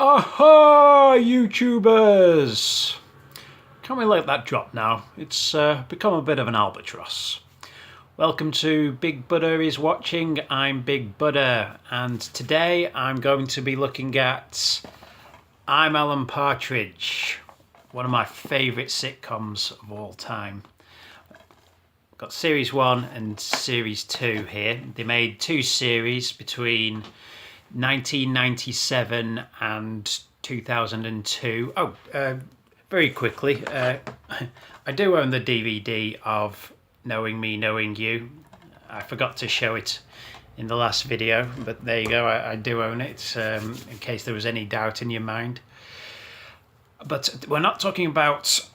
Aha, YouTubers! Can we let that drop now? It's become a bit of an albatross. Welcome to Big Buddha is Watching. I'm Big Buddha, and today I'm going to be looking at I'm Alan Partridge, one of my favourite sitcoms of all time. Got series 1 and series 2 here. They made 2 series between 1997 and 2002. Very quickly, I do own the DVD of Knowing Me, Knowing You. I forgot to show it in the last video, but there you go, I do own it, in case there was any doubt in your mind. But we're not talking about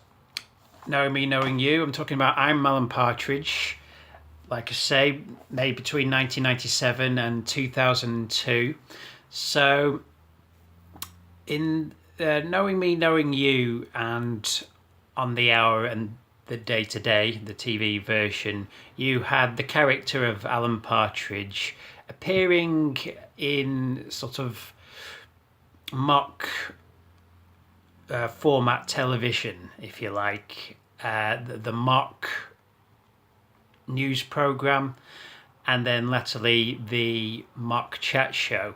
Knowing Me, Knowing You. I'm talking about I'm Alan Partridge. Like I say, made between 1997 and 2002. So, in Knowing Me, Knowing You and On the Hour and the Day to Day, the TV version, you had the character of Alan Partridge appearing in sort of mock format television, if you like. The mock news program, and then latterly the mock chat show.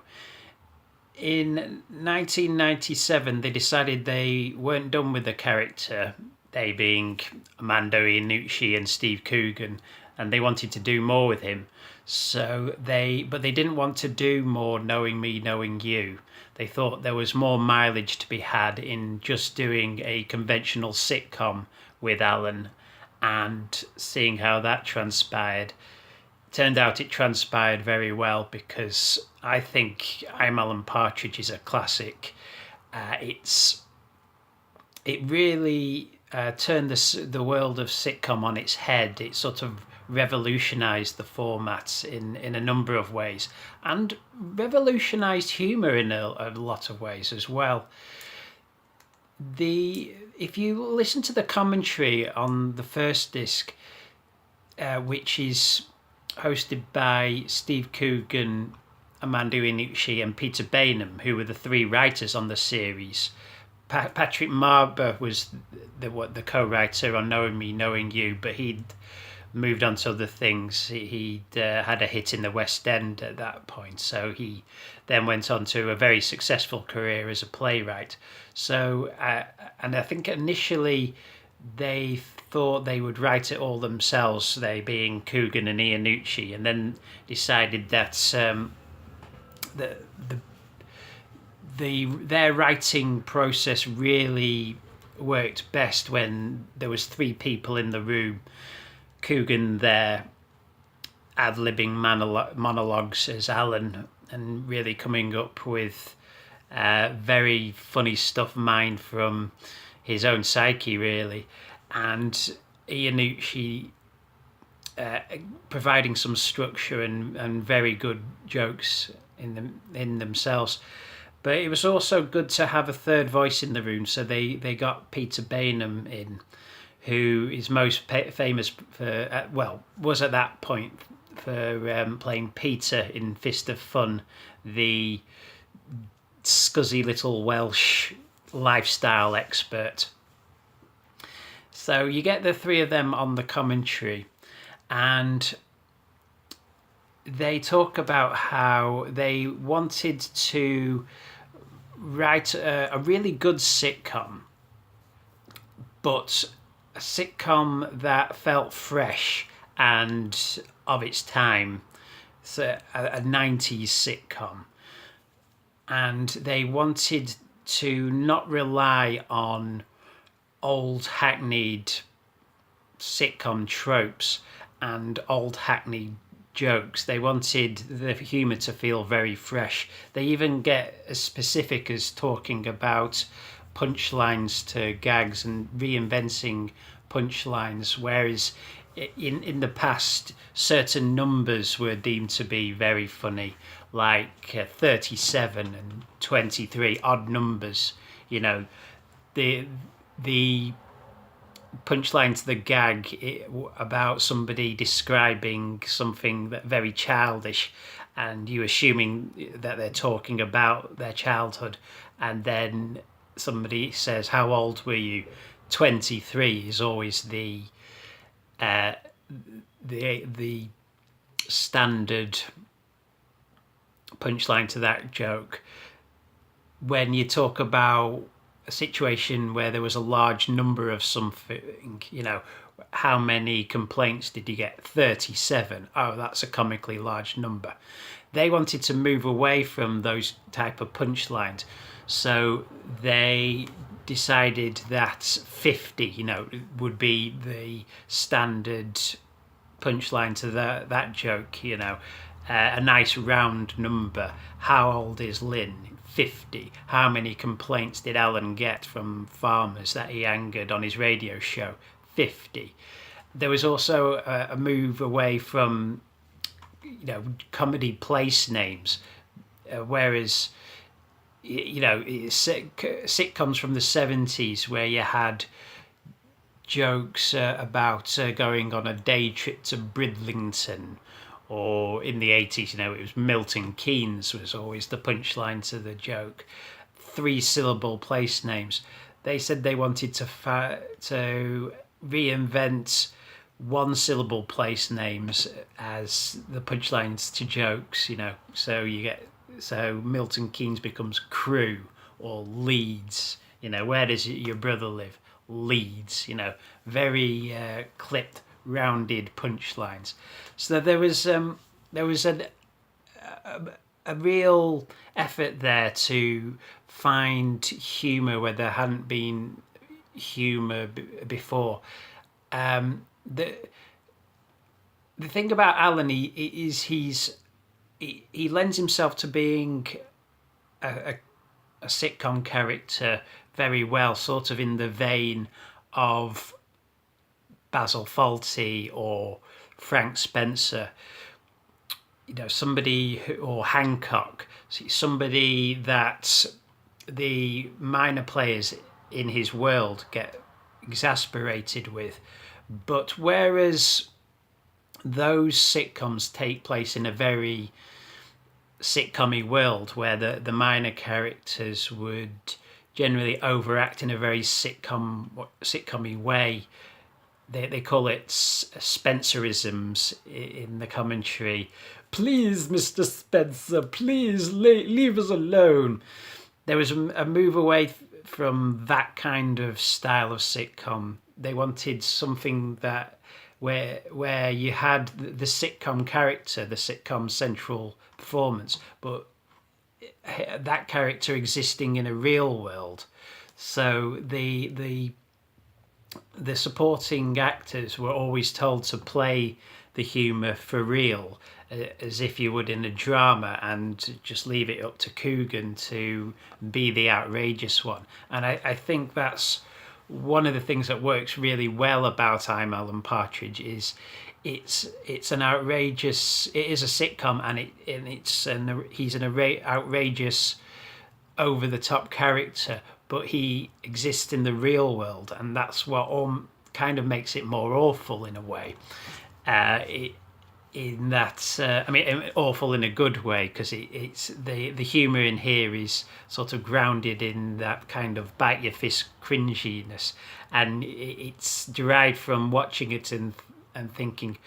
In 1997 they decided they weren't done with the character, they being Armando Iannucci and Steve Coogan, and they wanted to do more with him. But they didn't want to do more Knowing Me, Knowing You. They thought there was more mileage to be had in just doing a conventional sitcom with Alan and seeing how that transpired. Turned out it transpired very well, because I think I'm Alan Partridge is a classic. It really turned the world of sitcom on its head. It sort of revolutionised the format in a number of ways, and revolutionised humour in a lot of ways as well. If you listen to the commentary on the first disc, which is hosted by Steve Coogan, Armando Iannucci and Peter Bainham, who were the 3 writers on the series. Patrick Marber was the co-writer on Knowing Me, Knowing You, but he'd moved on to other things. He'd had a hit in the West End at that point, so he then went on to a very successful career as a playwright. So, and I think initially they thought they would write it all themselves, they being Coogan and Iannucci, and then decided that their writing process really worked best when there was 3 people in the room. Coogan there ad-libbing monologues as Alan and really coming up with very funny stuff mined from his own psyche, really, and Iannucci providing some structure and very good jokes in themselves. But it was also good to have a third voice in the room, so they got Peter Bainham in, who is most famous for, was at that point for playing Peter in Fist of Fun, the scuzzy little Welsh lifestyle expert. So you get the 3 of them on the commentary, and they talk about how they wanted to write a really good sitcom, but a sitcom that felt fresh and of its time. So a 90s sitcom. And they wanted to not rely on old hackneyed sitcom tropes and old hackneyed jokes. They wanted the humour to feel very fresh. They even get as specific as talking about punchlines to gags and reinventing punchlines, whereas in the past certain numbers were deemed to be very funny, like 37 and 23, odd numbers. You know, the punchline to the gag about somebody describing something that very childish, and you assuming that they're talking about their childhood, and then somebody says, "How old were you?" 23 is always the standard punchline to that joke. When you talk about a situation where there was a large number of something, how many complaints did you get? 37. Oh, that's a comically large number. They wanted to move away from those type of punchlines, so they decided that 50, would be the standard punchline to that joke. A nice round number. How old is Lynn? 50. How many complaints did Alan get from farmers that he angered on his radio show? 50. There was also a move away from comedy place names, whereas sitcoms from the 70s where you had jokes about going on a day trip to Bridlington, or in the 80s, it was Milton Keynes was always the punchline to the joke. 3-syllable place names. They said they wanted to reinvent 1-syllable place names as the punchlines to jokes. So Milton Keynes becomes Crewe or Leeds. Where does your brother live? Leeds. Very clipped, rounded punchlines. So there was a real effort there to find humour where there hadn't been humour before. The thing about Alan is he lends himself to being a sitcom character very well, sort of in the vein of Basil Fawlty or Frank Spencer, or Hancock, somebody that the minor players in his world get exasperated with. But whereas those sitcoms take place in a very sitcom-y world where the minor characters would generally overact in a very sitcom-y way, they call it Spencerisms in the commentary. Please, Mr. Spencer, please leave us alone. There was a move away from that kind of style of sitcom. They wanted something that where you had the sitcom character, the sitcom central performance, but that character existing in a real world. So the supporting actors were always told to play the humour for real, as if you would in a drama, and just leave it up to Coogan to be the outrageous one. And I think that's one of the things that works really well about I'm Alan Partridge is it's an outrageous. It is a sitcom, and he's an outrageous, over the top character, but he exists in the real world, and that's what kind of makes it more awful in a way. In that, awful in a good way, because it's the humour in here is sort of grounded in that kind of bite your fist cringiness, and it's derived from watching it and thinking,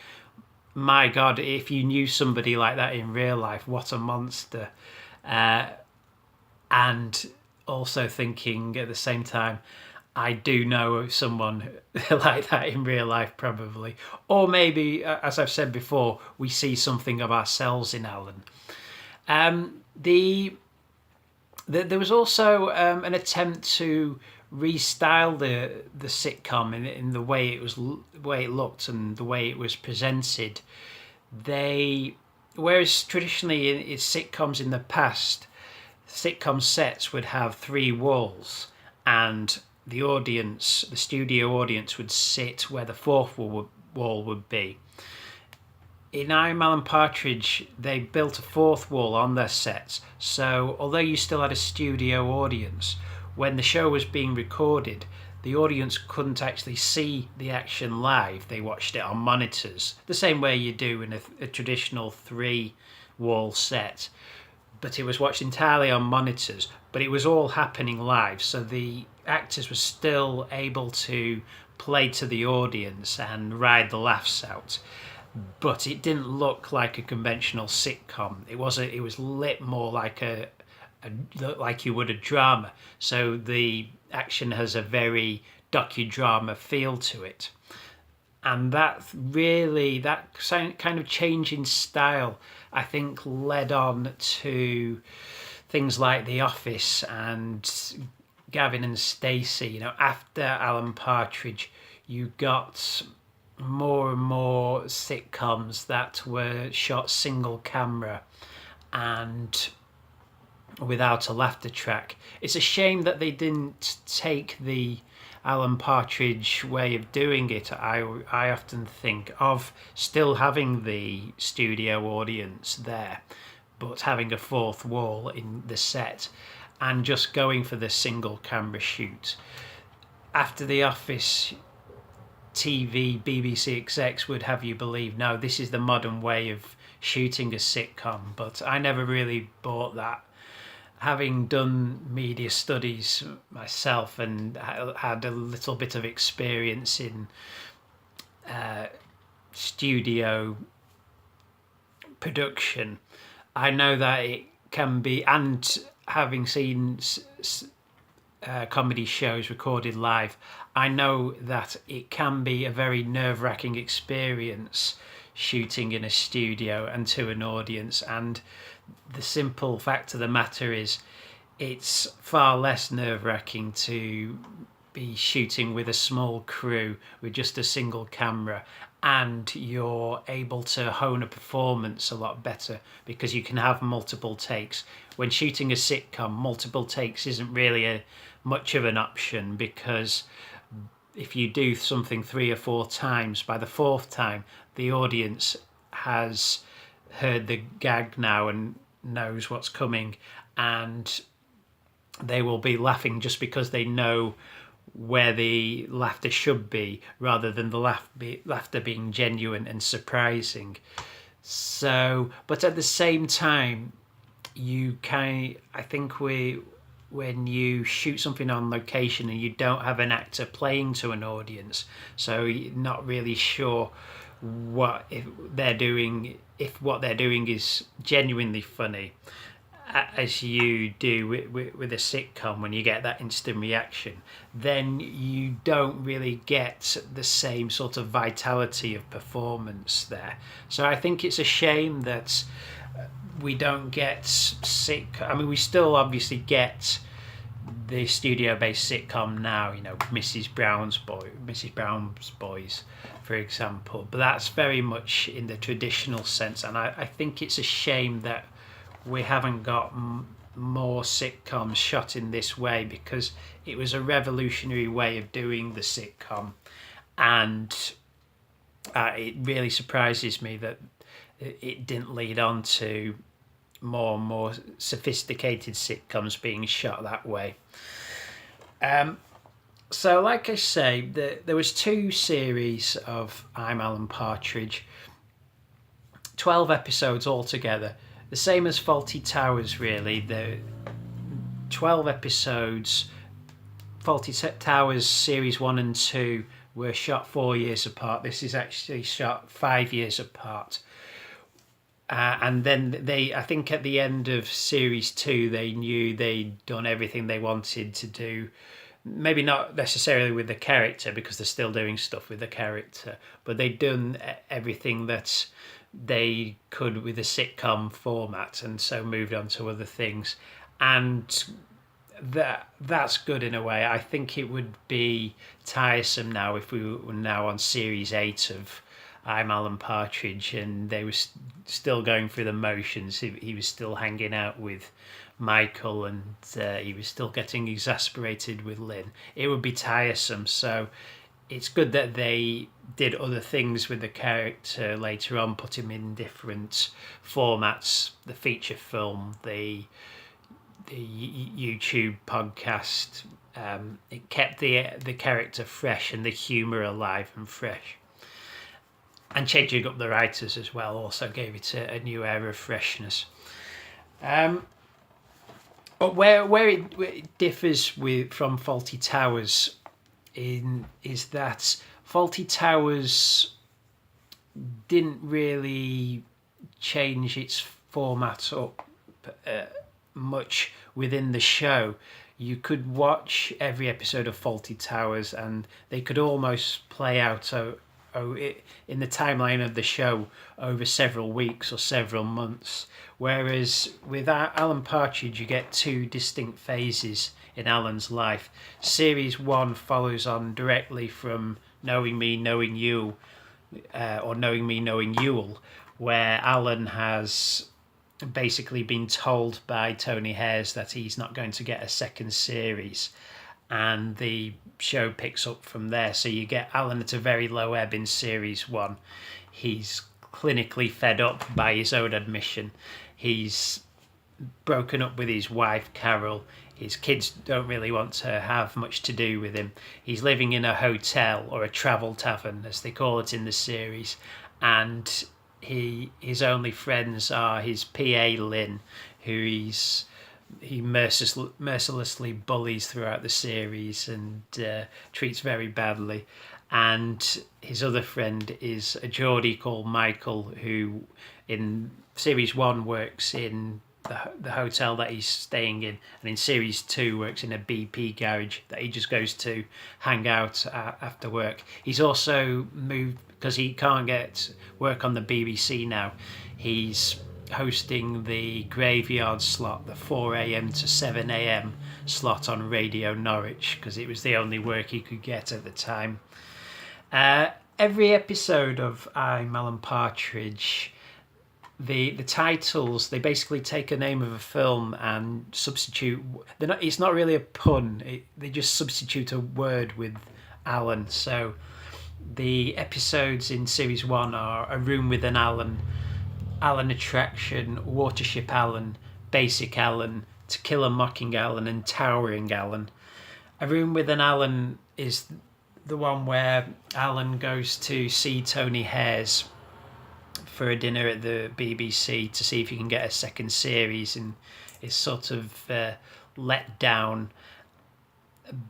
my God, if you knew somebody like that in real life, what a monster. And also thinking at the same time, I do know of someone like that in real life, probably. Or maybe, as I've said before, we see something of ourselves in Alan. There was also an attempt to restyle the sitcom in the way it looked and the way it was presented. Whereas traditionally in sitcoms in the past, sitcom sets would have 3 walls, and the studio audience would sit where the 4th wall would be. In I'm Alan Partridge, they built a 4th wall on their sets, so although you still had a studio audience, when the show was being recorded, the audience couldn't actually see the action live. They watched it on monitors, the same way you do in a traditional 3-wall set. but it was watched entirely on monitors, but it was all happening live, so the actors were still able to play to the audience and ride the laughs out, but it didn't look like a conventional sitcom. It was lit more like like you would a drama, so the action has a very docudrama feel to it. And that kind of change in style, I think, led on to things like The Office and Gavin and Stacey. You know, after Alan Partridge, you got more and more sitcoms that were shot single camera and without a laughter track. It's a shame that they didn't take the Alan Partridge way of doing it. I often think of still having the studio audience there, but having a fourth wall in the set and just going for the single camera shoot. After The Office, TV, BBC execs would have you believe, no, this is the modern way of shooting a sitcom, but I never really bought that. Having done media studies myself and had a little bit of experience in studio production, I know that it can be, and having seen comedy shows recorded live, I know that it can be a very nerve-wracking experience shooting in a studio and to an audience. And the simple fact of the matter is, it's far less nerve-wracking to be shooting with a small crew with just a single camera, and you're able to hone a performance a lot better because you can have multiple takes. When shooting a sitcom, multiple takes isn't really much of an option, because if you do something 3 or 4 times, by the 4th time the audience has heard the gag now and knows what's coming, and they will be laughing just because they know where the laughter should be, rather than the laughter being genuine and surprising. So, but at the same time, I think when you shoot something on location and you don't have an actor playing to an audience, so you're not really sure what they're doing, if what they're doing is genuinely funny, as you do with a sitcom. When you get that instant reaction, then you don't really get the same sort of vitality of performance there. So I think it's a shame that we don't get we still obviously get the studio-based sitcom now, you know, Mrs. Brown's Boys, for example, but that's very much in the traditional sense, and I think it's a shame that we haven't got more sitcoms shot in this way, because it was a revolutionary way of doing the sitcom, and it really surprises me that it didn't lead on to more and more sophisticated sitcoms being shot that way. So like I say, there was 2 series of I'm Alan Partridge, 12 episodes altogether, the same as Fawlty Towers really. The 12 episodes. Fawlty Towers series 1 and 2 were shot 4 years apart. This is actually shot 5 years apart. And then I think at the end of series 2, they knew they'd done everything they wanted to do. Maybe not necessarily with the character, because they're still doing stuff with the character, but they'd done everything that they could with a sitcom format, and so moved on to other things. And that's good in a way. I think it would be tiresome now if we were now on series 8 of I'm Alan Partridge and they were still going through the motions. He was still hanging out with Michael, and he was still getting exasperated with Lynn. It would be tiresome. So it's good that they did other things with the character later on, put him in different formats, the feature film, the YouTube podcast. It kept the character fresh and the humour alive and fresh. And changing up the writers as well also gave it a new air of freshness. But where it differs from Faulty Towers is that Faulty Towers didn't really change its format up much within the show. You could watch every episode of Faulty Towers and they could almost play out in the timeline of the show over several weeks or several months. Whereas with Alan Partridge, you get two distinct phases in Alan's life. Series 1 follows on directly from Knowing Me, Knowing You, or Knowing Me, Knowing Yule, where Alan has basically been told by Tony Hayers that he's not going to get a second series, and the show picks up from there. So you get Alan at a very low ebb in series 1. He's clinically fed up by his own admission. He's broken up with his wife Carol. His kids don't really want to have much to do with him. He's living in a hotel, or a travel tavern as they call it in the series, and his only friends are his PA Lynn, who he mercilessly bullies throughout the series and treats very badly, and his other friend is a Geordie called Michael, who in series 1 works in the hotel that he's staying in, and in series 2 works in a BP garage that he just goes to hang out after work. He's also moved because he can't get work on the BBC now. He's hosting the graveyard slot, the 4 a.m. to 7 a.m. slot on Radio Norwich, because it was the only work he could get at the time. Every episode of I'm Alan Partridge, the titles, they basically take a name of a film and substitute. It's not really a pun. They just substitute a word with Alan. So the episodes in series 1 are A Room with an Alan, Alan Attraction, Watership Alan, Basic Alan, To Kill a Mocking Alan, and Towering Alan. A Room with an Alan is the one where Alan goes to see Tony Hayers for a dinner at the BBC to see if he can get a second series, and is sort of let down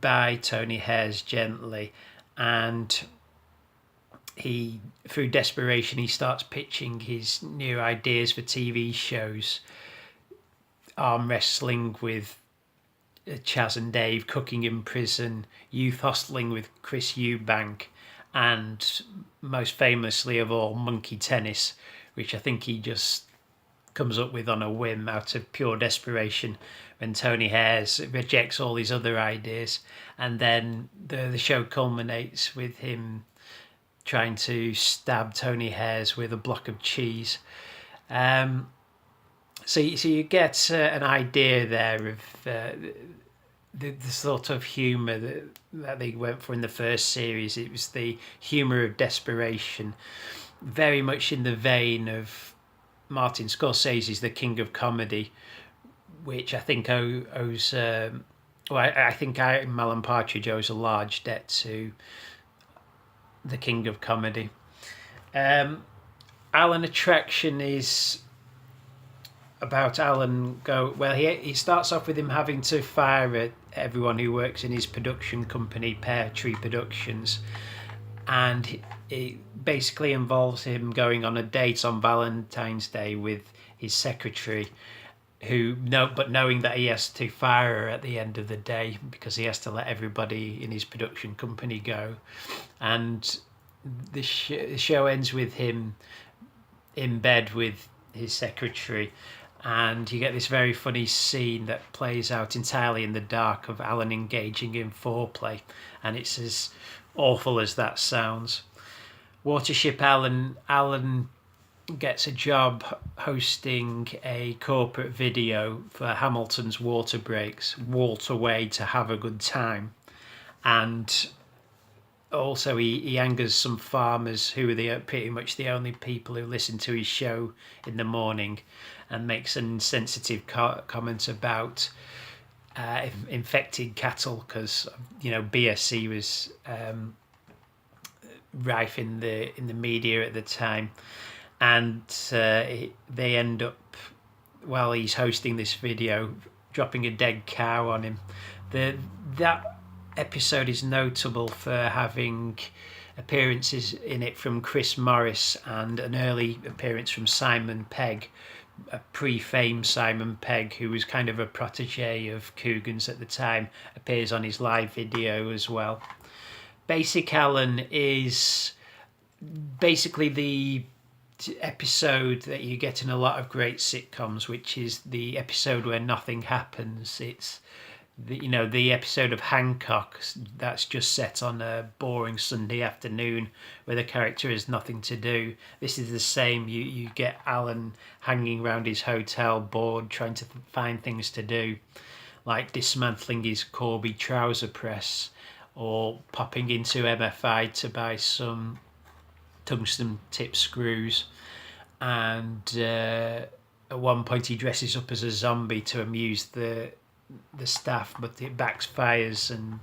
by Tony Hayers gently, and he, through desperation, he starts pitching his new ideas for TV shows: arm wrestling with Chaz and Dave, cooking in prison, youth hostling with Chris Eubank, and most famously of all, monkey tennis, which I think he just comes up with on a whim out of pure desperation when Tony Hayers rejects all his other ideas. And then the show culminates with him trying to stab Tony Hayers with a block of cheese. So you get an idea there of the sort of humour that they went for in the first series. It was the humour of desperation, very much in the vein of Martin Scorsese's The King of Comedy, which I think owes... I think Alan Partridge owes a large debt to The King of Comedy. Alan Attraction is about Alan he starts off with him having to fire everyone who works in his production company, Pear Tree Productions, and it basically involves him going on a date on Valentine's Day with his secretary, but knowing that he has to fire her at the end of the day because he has to let everybody in his production company go. And the show ends with him in bed with his secretary, and you get this very funny scene that plays out entirely in the dark of Alan engaging in foreplay, and it's as awful as that sounds. Watership Alan gets a job hosting a corporate video for Hamilton's water breaks, walk away to have a good time, and also he angers some farmers who are pretty much the only people who listen to his show in the morning, and makes an insensitive comment about infected cattle, because BSE was rife in the media at the time, and they end up, while he's hosting this video, dropping a dead cow on him. That episode is notable for having appearances in it from Chris Morris and an early appearance from Simon Pegg, a pre-fame Simon Pegg, who was kind of a protege of Coogan's at the time, appears on his live video as well. Basic Alan is basically the episode that you get in a lot of great sitcoms, which is the episode where nothing happens. It's the episode of Hancock that's just set on a boring Sunday afternoon where the character has nothing to do. This is the same. You get Alan hanging around his hotel, bored, trying to find things to do, like dismantling his Corby trouser press or popping into MFI to buy some tungsten tip screws. And at one point he dresses up as a zombie to amuse the staff, but it backfires, and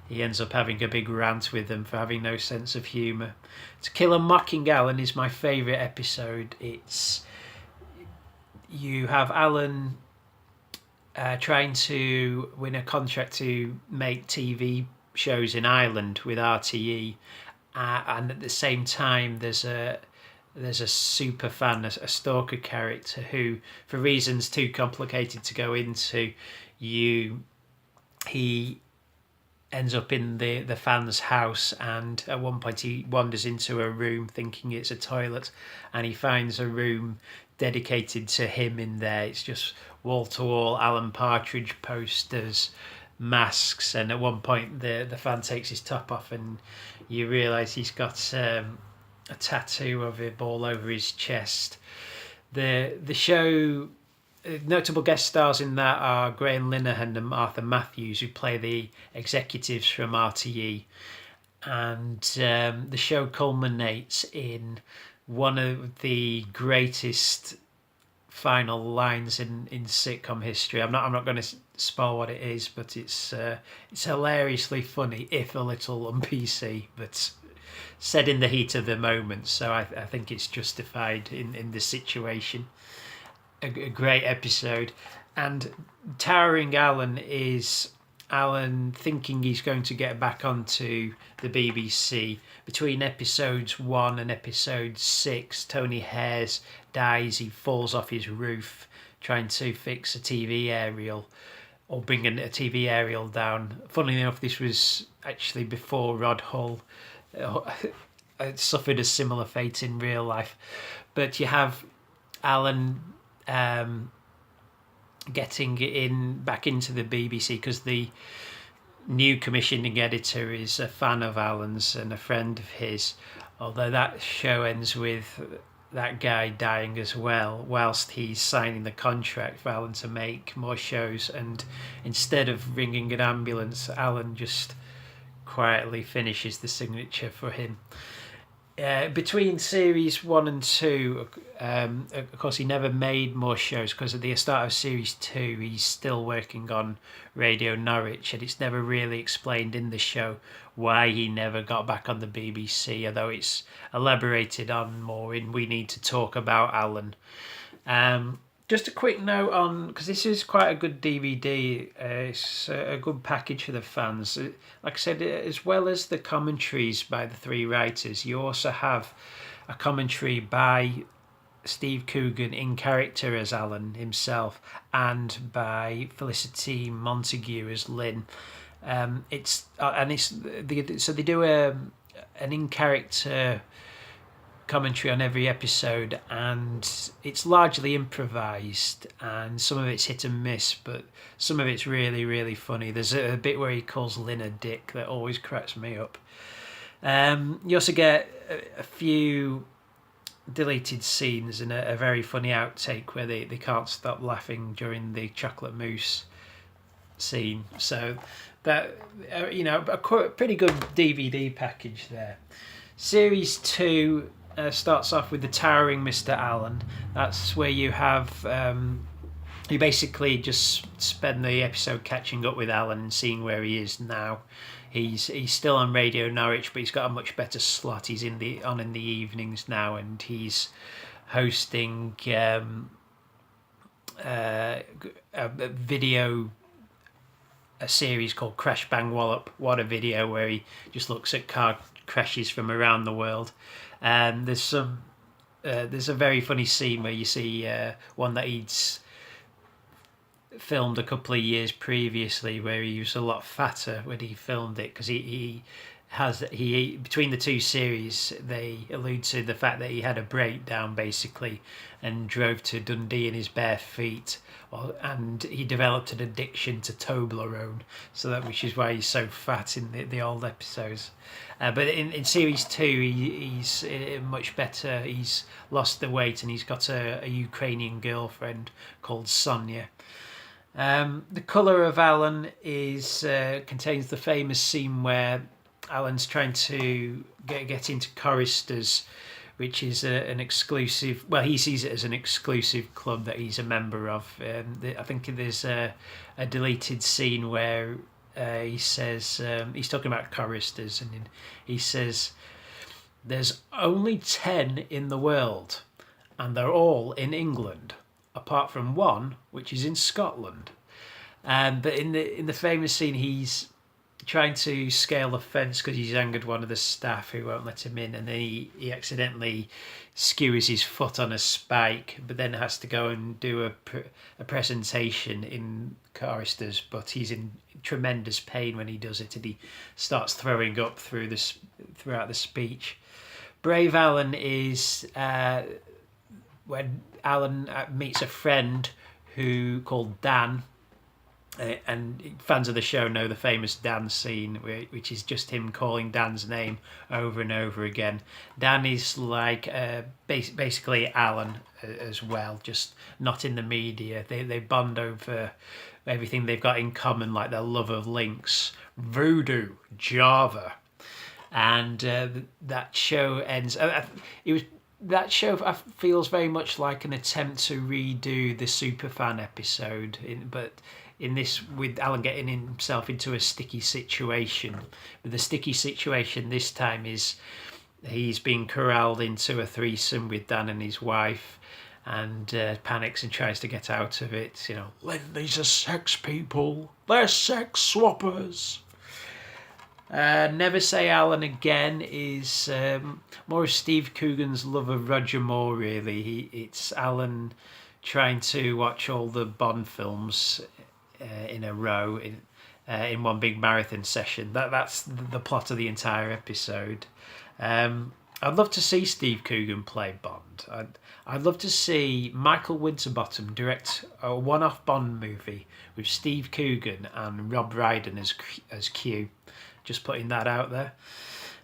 he ends up having a big rant with them for having no sense of humour. To Kill a Mocking Alan is my favourite episode. You have Alan trying to win a contract to make TV shows in Ireland with RTE, and at the same time there's a super fan, a stalker character who, for reasons too complicated to go into, he ends up in the fan's house, and at one point he wanders into a room thinking it's a toilet, and he finds a room dedicated to him in there. It's just wall-to-wall Alan Partridge posters, masks, and at one point the fan takes his top off and you realise he's got a tattoo of him all over his chest. The show, notable guest stars in that are Graham Linehan and Arthur Matthews, who play the executives from RTE, and the show culminates in one of the greatest final lines in sitcom history. I'm not going to spoil what it is, but it's hilariously funny, if a little un-PC, but said in the heat of the moment, so I think it's justified in the situation. A great episode. And Towering Alan is Alan thinking he's going to get back onto the BBC. Between episodes 1 and episode 6, Tony Hares dies. He falls off his roof trying to fix a TV aerial, or bring a TV aerial down. Funnily enough, this was actually before Rod Hull suffered a similar fate in real life. But you have Alan getting back into the BBC because the new commissioning editor is a fan of Alan's and a friend of his, although that show ends with that guy dying as well whilst he's signing the contract for Alan to make more shows. And instead of ringing an ambulance, Alan just quietly finishes the signature for him. Between series 1 and 2, of course he never made more shows, because at the start of series 2 he's still working on Radio Norwich, and it's never really explained in the show why he never got back on the BBC, although it's elaborated on more in We Need to Talk About Alan. Just a quick note on, because this is quite a good DVD, it's a good package for the fans. Like I said, as well as the commentaries by the three writers, you also have a commentary by Steve Coogan in character as Alan himself, and by Felicity Montague as Lynn. So they do an in-character commentary on every episode, and it's largely improvised, and some of it's hit and miss, but some of it's really, really funny. There's a bit where he calls Lynn a dick that always cracks me up. You also get a few deleted scenes and a very funny outtake where they can't stop laughing during the chocolate mousse scene. So that a pretty good DVD package there. Series 2 starts off with the Towering Mr. Allen. That's where you have you basically just spend the episode catching up with Alan and seeing where he is now. He's still on Radio Norwich, but he's got a much better slot. He's on in the evenings now, and he's hosting a series called Crash Bang Wallop. What a video, where he just looks at car crashes from around the world. And there's a very funny scene where you see one that he'd filmed a couple of years previously, where he was a lot fatter when he filmed it, because he between the two series they allude to the fact that he had a breakdown basically and drove to Dundee in his bare feet, and he developed an addiction to Toblerone, which is why he's so fat in the old episodes. But in series 2 he's much better. He's lost the weight and he's got a Ukrainian girlfriend called Sonia. The Colour of Alan contains the famous scene where Alan's trying to get into choristers, which is an exclusive. Well, he sees it as an exclusive club that he's a member of. I think there's a deleted scene where he says he's talking about choristers, and he says, "There's only 10 in the world, and they're all in England, apart from one, which is in Scotland." But in the famous scene, he's trying to scale the fence because he's angered one of the staff who won't let him in, and then he accidentally skewers his foot on a spike, but then has to go and do a presentation in choristers, but he's in tremendous pain when he does it, and he starts throwing up throughout the speech. Brave Alan is when Alan meets a friend called Dan. And fans of the show know the famous Dan scene, which is just him calling Dan's name over and over again. Dan is like basically Alan as well, just not in the media. They bond over everything they've got in common, like their love of Lynx, voodoo, Java, and that show ends. That show feels very much like an attempt to redo the Superfan episode, but in this, with Alan getting himself into a sticky situation. But the sticky situation this time is he's being corralled into a threesome with Dan and his wife, and panics and tries to get out of it. These are sex people. They're sex swappers. Never Say Alan Again is more of Steve Coogan's love of Roger Moore, really. It's Alan trying to watch all the Bond films in a row in one big marathon session. That's the plot of the entire episode. I'd love to see Steve Coogan play Bond. I'd love to see Michael Winterbottom direct a one-off Bond movie with Steve Coogan and Rob Brydon as Q. Just putting that out there.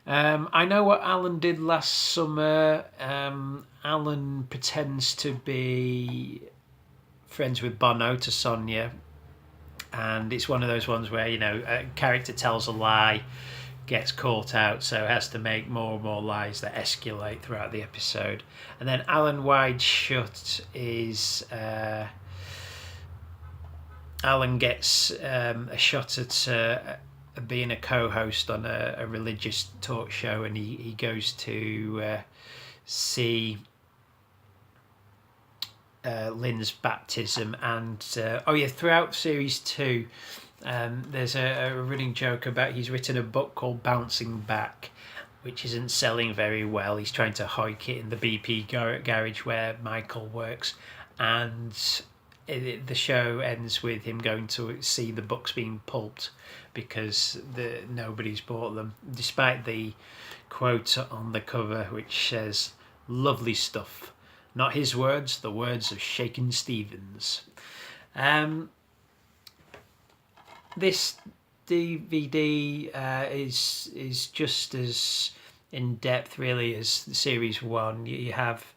I know what Alan did last summer. Alan pretends to be friends with Bono to Sonia, and it's one of those ones where a character tells a lie, gets caught out, so has to make more and more lies that escalate throughout the episode. And then Alan Wide Shut is Alan gets a shot at being a co-host on a religious talk show, and he goes to see Lynn's baptism, and throughout series 2 there's a running joke about he's written a book called Bouncing Back, which isn't selling very well. He's trying to hike it in the BP garage where Michael works, and the show ends with him going to see the books being pulped because nobody's bought them, despite the quote on the cover which says, "Lovely stuff. Not his words, the words of Shakin' Stevens." This DVD is just as in depth, really, as Series 1. You have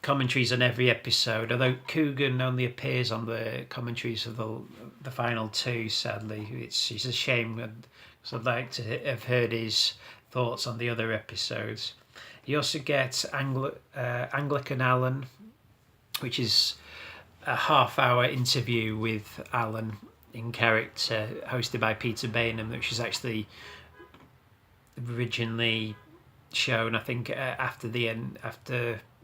commentaries on every episode, although Coogan only appears on the commentaries of the final 2, sadly. It's a shame, because I'd like to have heard his thoughts on the other episodes. You also get Anglican Alan, which is a half-hour interview with Alan in character, hosted by Peter Baynham, which is actually originally shown, I think, after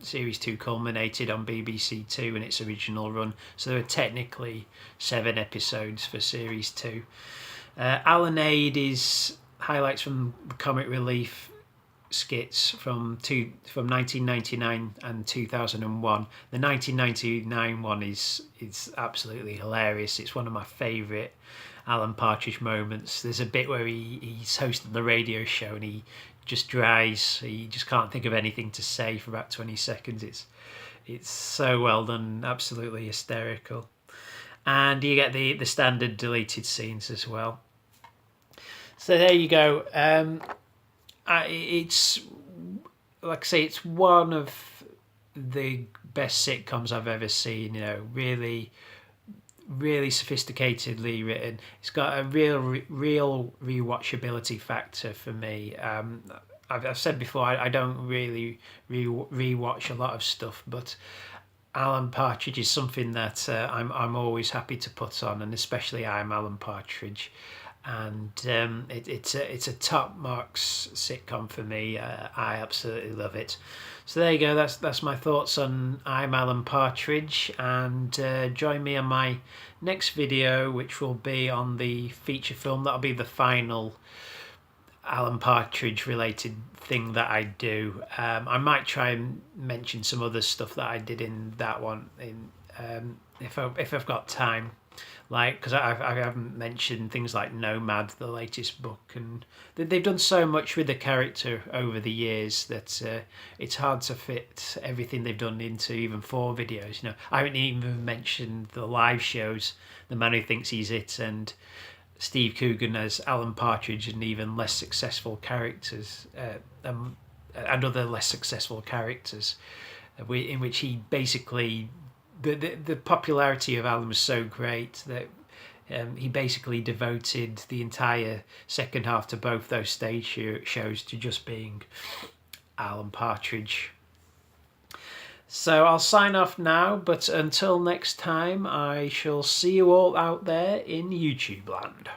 Series 2 culminated on BBC Two in its original run, so there were technically 7 episodes for Series 2. Alan Aid is highlights from the Comic Relief skits from 1999 and 2001. The 1999 one is absolutely hilarious. It's one of my favourite Alan Partridge moments. There's a bit where he's hosting the radio show and he just dries. He just can't think of anything to say for about 20 seconds. It's so well done, absolutely hysterical. And you get the standard deleted scenes as well. So there you go. It's, like I say, it's one of the best sitcoms I've ever seen. You know, really, really sophisticatedly written. It's got a real rewatchability factor for me. I've said before, I don't really rewatch a lot of stuff, but Alan Partridge is something that I'm always happy to put on, and especially I'm Alan Partridge. And it's a top marks sitcom for me. I absolutely love it. So there you go. That's my thoughts on I'm Alan Partridge, and join me on my next video, which will be on the feature film. That'll be the final Alan Partridge related thing that I do. I might try and mention some other stuff that I did in that one if I've got time. Like, because I haven't mentioned things like Nomad, the latest book, and they've done so much with the character over the years that it's hard to fit everything they've done into even 4 videos. You know, I haven't even mentioned the live shows, The Man Who Thinks He's It, and Steve Coogan as Alan Partridge, and even less successful characters and other less successful characters, in which he basically. The popularity of Alan was so great that he basically devoted the entire second half to both those stage shows to just being Alan Partridge. So I'll sign off now, but until next time, I shall see you all out there in YouTube land.